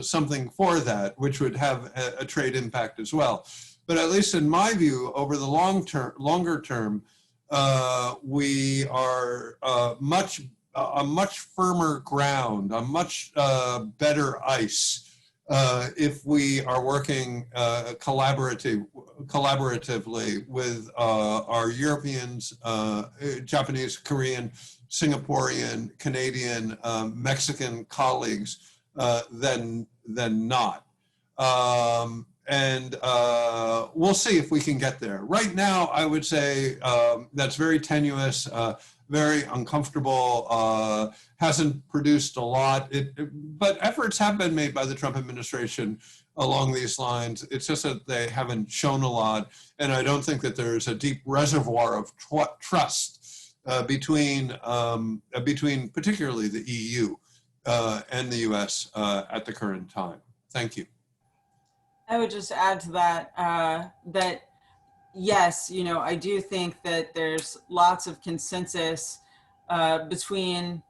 something for that, which would have a trade impact as well. But at least in my view, over the longer term, we are a much firmer ground, a much better ice if we are working collaboratively with our Europeans, Japanese, Korean, Singaporean, Canadian, Mexican colleagues than not. And we'll see if we can get there. Right now, I would say that's very tenuous, very uncomfortable, hasn't produced a lot. But efforts have been made by the Trump administration along these lines. It's just that they haven't shown a lot. And I don't think that there's a deep reservoir of trust between particularly the EU and the US at the current time. Thank you. I would just add to that, that yes, you know, I do think that there's lots of consensus between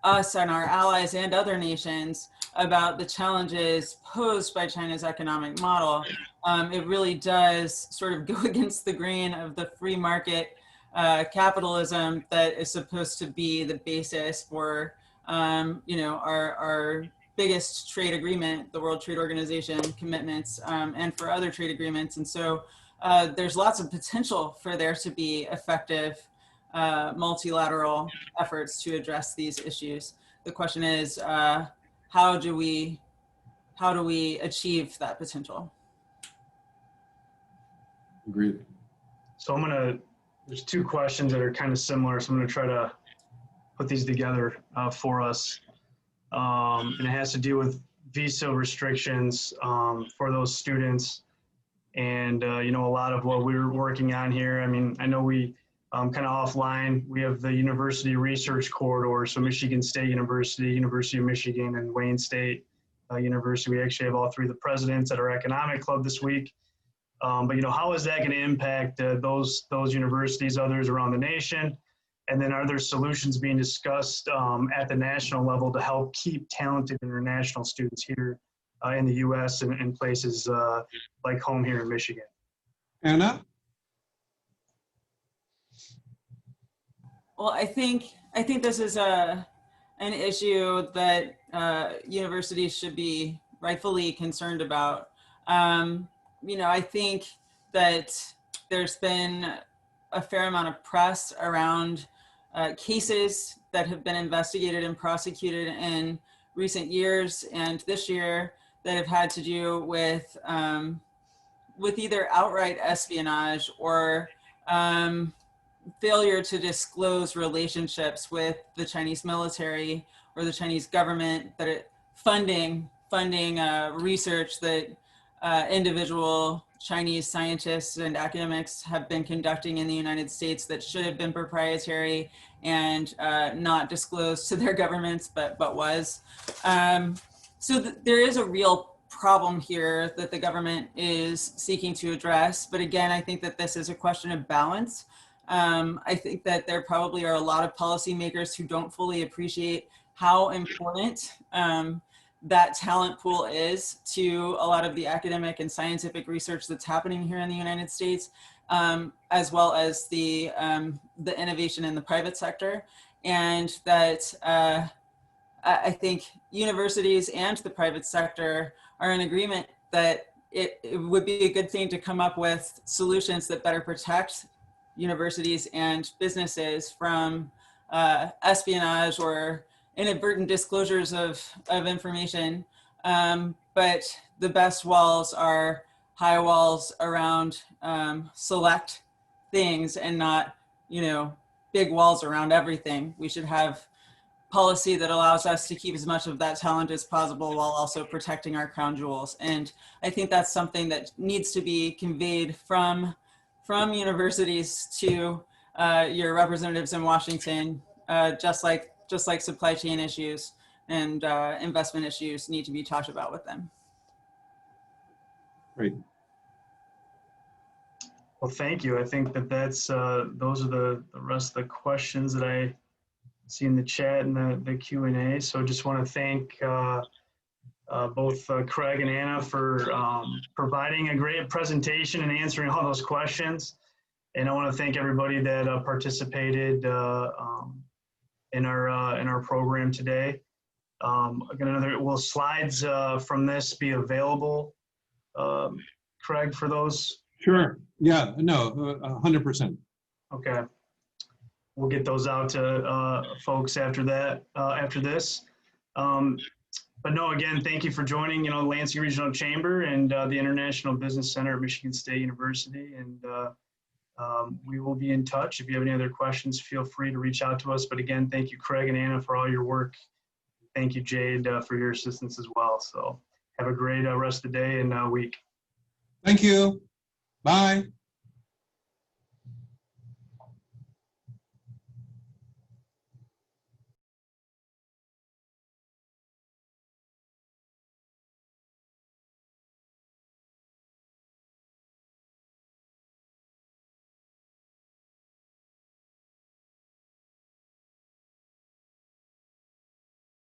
us and our allies and other nations about the challenges posed by China's economic model. It really does sort of go against the grain of the free market capitalism that is supposed to be the basis for, you know, our biggest trade agreement, the World Trade Organization commitments, and for other trade agreements. And so there's lots of potential for there to be effective multilateral efforts to address these issues. The question is, how do we achieve that potential? Agreed. So there's two questions that are kind of similar, so I'm gonna try to put these together for us. And it has to do with visa restrictions for those students. And, you know, a lot of what we're working on here, I mean, I know we kind of offline, we have the University Research Corridor, so Michigan State University, University of Michigan, and Wayne State University. We actually have all three of the presidents at our economic club this week. But, you know, how is that going to impact those universities, others around the nation? And then are there solutions being discussed at the national level to help keep talented international students here in the U.S. and in places like home here in Michigan? Anna? Well, I think this is an issue that universities should be rightfully concerned about. You know, I think that there's been a fair amount of press around cases that have been investigated and prosecuted in recent years and this year that have had to do with either outright espionage or failure to disclose relationships with the Chinese military or the Chinese government, that it funding research that individual Chinese scientists and academics have been conducting in the United States that should have been proprietary and not disclosed to their governments, but was. So there is a real problem here that the government is seeking to address. But again, I think that this is a question of balance. I think that there probably are a lot of policymakers who don't fully appreciate how important that talent pool is to a lot of the academic and scientific research that's happening here in the United States, as well as the innovation in the private sector. And that I think universities and the private sector are in agreement that it would be a good thing to come up with solutions that better protect universities and businesses from espionage or inadvertent disclosures of information. But the best walls are high walls around select things and not, you know, big walls around everything. We should have policy that allows us to keep as much of that talent as possible while also protecting our crown jewels. And I think that's something that needs to be conveyed from universities to your representatives in Washington, just like supply chain issues and investment issues need to be talked about with them. Great. Well, thank you. I think that those are the rest of the questions that I see in the chat and the Q&A. So I just want to thank both Craig and Anna for providing a great presentation and answering all those questions. And I want to thank everybody that participated in our program today. Again, will slides from this be available, Craig, for those? Sure. Yeah. No. 100%. Okay. We'll get those out to folks after that, after this. But no, again, thank you for joining, Lansing Regional Chamber and the International Business Center at Michigan State University. And we will be in touch. If you have any other questions, feel free to reach out to us. But again, thank you, Craig and Anna, for all your work. Thank you, Jade, for your assistance as well. So have a great rest of the day and week. Thank you. Bye.